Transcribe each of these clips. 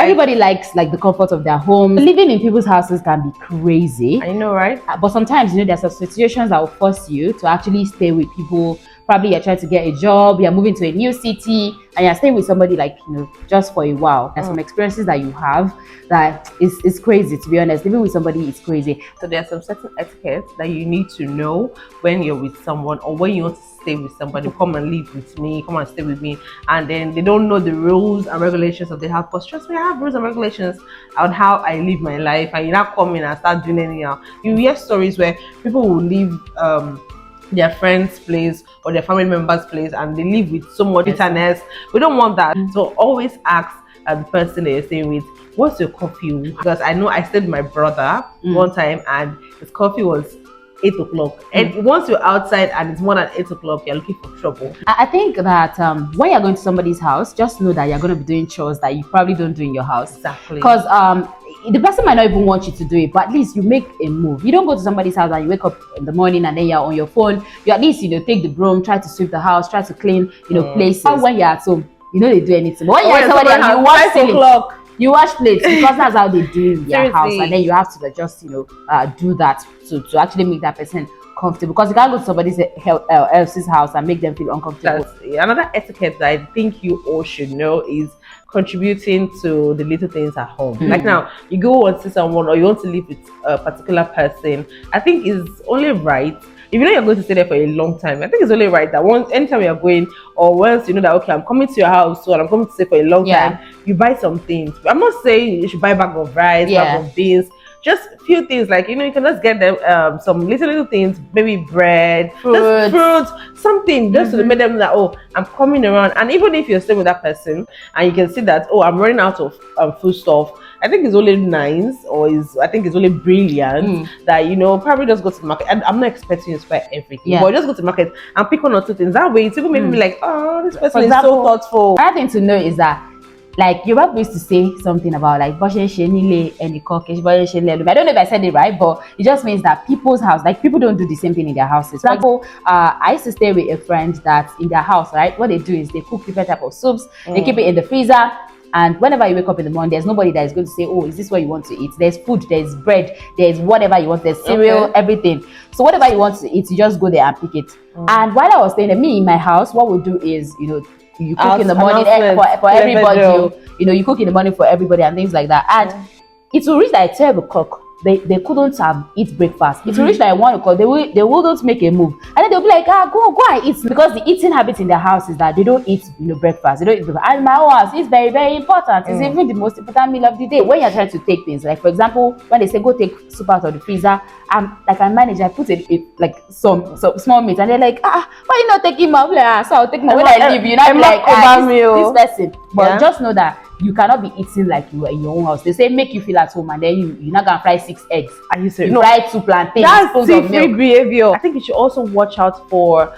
Everybody likes like the comfort of their home. Living in people's houses can be crazy. I know, right? But sometimes, there's some situations that will force you to actually stay with people. Probably you're trying to get a job, you're moving to a new city, and you're staying with somebody like, just for a while. There's some experiences that you have that is crazy, to be honest. Living with somebody is crazy. So there are some certain etiquettes that you need to know when you're with someone, or when you want to stay with somebody. Come and live with me, come and stay with me, and then they don't know the rules and regulations of the house. But trust me, I have rules and regulations on how I live my life, and you now come in and start doing anyhow. You hear stories where people will leave their friend's place or their family member's place, and they live with so much bitterness. We don't want that. So always ask the person that you're staying with, what's your curfew? Because I know I stayed with my brother one time, and his curfew was 8 o'clock. And once you're outside and it's more than 8 o'clock, you're looking for trouble. I think that when you're going to somebody's house, just know that you're going to be doing chores that you probably don't do in your house. Exactly. Because the person might not even want you to do it, but at least you make a move. You don't go to somebody's house and you wake up in the morning and then you're on your phone. You at least, take the broom, try to sweep the house, try to clean, places. When you're at home, they do anything. But when you're at somebody's house, you watch 5 o'clock. You wash plates, because that's how they do in their house, and then you have to just do that to actually make that person comfortable, because you can't go to somebody else's house and make them feel uncomfortable. That's another etiquette that I think you all should know is contributing to the little things at home. Like now, you go and see someone, or you want to live with a particular person, I think it's only right. If you're going to stay there for a long time, I think it's only right that anytime you're going, or once you know that, okay, I'm coming to your house, so I'm coming to stay for a long time, you buy some things. I'm not saying you should buy a bag of rice, bag of beans, just a few things, like, you can just get them some little things, maybe bread, fruits, something, just to make them know that, oh, I'm coming around. And even if you're staying with that person and you can see that, oh, I'm running out of food stuff, I think it's only nice, I think it's only brilliant that, probably just go to the market. And I'm not expecting you to buy everything, but just go to the market and pick one or two things. That way, it's even making me like, oh, this person is so thoughtful. Another thing to know is that, like, Yoruba used to say something about like I don't know if I said it right, but it just means that people's house, like, people don't do the same thing in their houses. For example, I used to stay with a friend that in their house, right, what they do is they cook different type of soups, they keep it in the freezer, and whenever you wake up in the morning, there's nobody that is going to say, oh, is this what you want to eat? There's food, there's bread, there's whatever you want, there's cereal, everything. So whatever you want to eat, you just go there and pick it. And while I was staying there, me in my house, what we'll do is, you cook in the morning for everybody. You cook in the morning for everybody and things like that. And it will reach like 12 o'clock. They couldn't eat breakfast. It will reach like 1 o'clock. They wouldn't make a move, and then they'll be like, go and eat, because the eating habit in their house is that they don't eat breakfast. They don't eat breakfast. And in my own house, it's very, very important. It's even the most important meal of the day. When you're trying to take things, like for example, when they say go take soup out of the freezer, like I manage, I put it like some small meat, and they're like, why you not taking my? So I'll take my when I leave. You're not like this person. But just know that you cannot be eating like you were in your own house. They say make you feel at home, and then you're not gonna fry 6 eggs. And you say fry 2 plantains. That's different behavior. I think you should also watch out for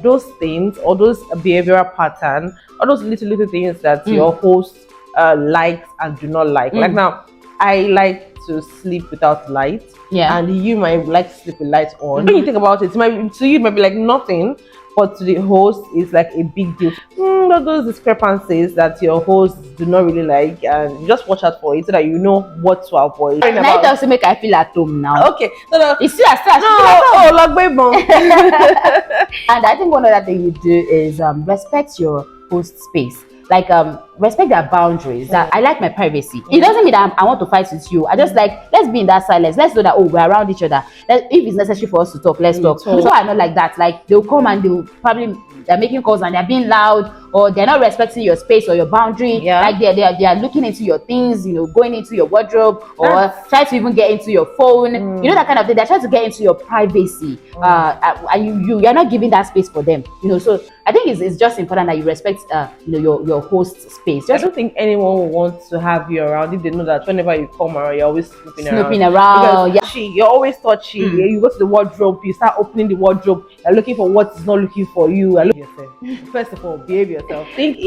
those things, or those behavioral patterns, or those little things that your host likes and do not like. Like now, I like to sleep without light, and you might like to sleep with lights on. When you think about it, to you it might be like nothing, but to the host it's like a big deal. Those discrepancies that your hosts do not really like, and you just watch out for it so that you know what to avoid. Now it doesn't make I feel at home now. Okay, no. You see, and I think one other thing you do is respect your host space. Like respect their boundaries. That I like my privacy. It doesn't mean that I want to fight with you. I just like, let's be in that silence. Let's know that, oh, we're around each other. If it's necessary for us to talk, let's talk. So I'm not like that. Like they'll come and they're making calls and they're being loud, or they're not respecting your space or your boundary. Like they are looking into your things, going into your wardrobe, or try to even get into your phone. That kind of thing. They're trying to get into your privacy, and you're not giving that space for them. So I think it's just important that you respect your host space. I don't think anyone will want to have you around if they know that whenever you come around, you're always snooping around. Because you're always touchy. You go to the wardrobe, you start opening the wardrobe, you're looking for what is not looking for you. Yourself. First of all, behave yourself. I think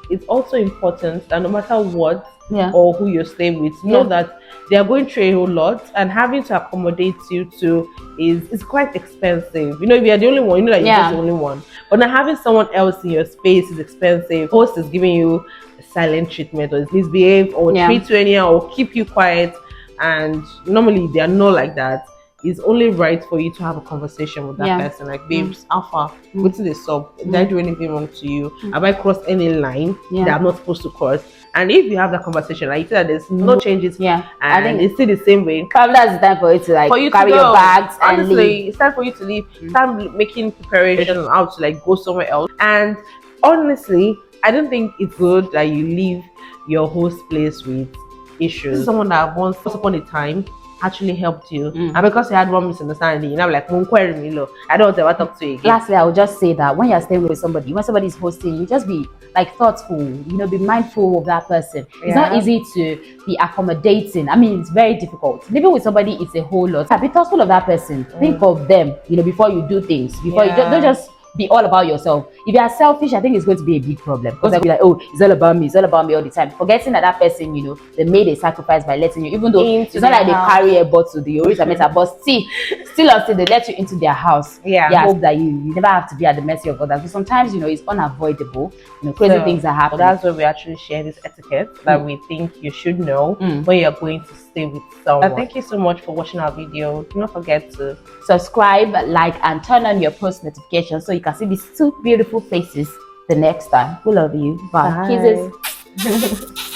it's also important that no matter what or who you're staying with, know that they are going through a whole lot, and having to accommodate you too is quite expensive. If you're the only one, you know that you're just the only one. But now having someone else in your space is expensive. Host is giving you silent treatment or misbehave or treat you anyhow or keep you quiet, and normally they are not like that, it's only right for you to have a conversation with that person. Like, babes, alpha, what's the sub? Did I do anything wrong to you? Have I crossed any line that I'm not supposed to cross? And if you have that conversation, like you said, there's no changes, and I think it's still the same way. Probably that's the time for you to like carry your bags and leave. It's time for you to leave. Start making preparation on how to like go somewhere else. And honestly, I don't think it's good that you leave your host place with issues. This is someone that once upon a time actually helped you, and because you had one misunderstanding, you know, like, I don't want to ever talk to you again. Lastly, I would just say that when you're staying with somebody, when somebody is hosting you, just be like thoughtful, you know, be mindful of that person. It's not easy to be accommodating. I mean, it's very difficult. Living with somebody is a whole lot. Be thoughtful of that person. Think of them, you know, before you do things. Before you don't just be all about yourself. If you are selfish, I think it's going to be a big problem, because they'll be like, oh, it's all about me all the time, forgetting that that person, you know, they made a sacrifice by letting you, even though it's not like they carry a bottle, they always admit that, but still until they let you into their house. I hope that you never have to be at the mercy of others. But sometimes, you know, it's unavoidable, you know, crazy things are happening. That's why we actually share this etiquette that we think you should know when you're going to stay with someone. Thank you so much for watching our video. Do not forget to subscribe, like, and turn on your post notifications so you can see these two beautiful faces the next time. We love you. Bye. Kisses.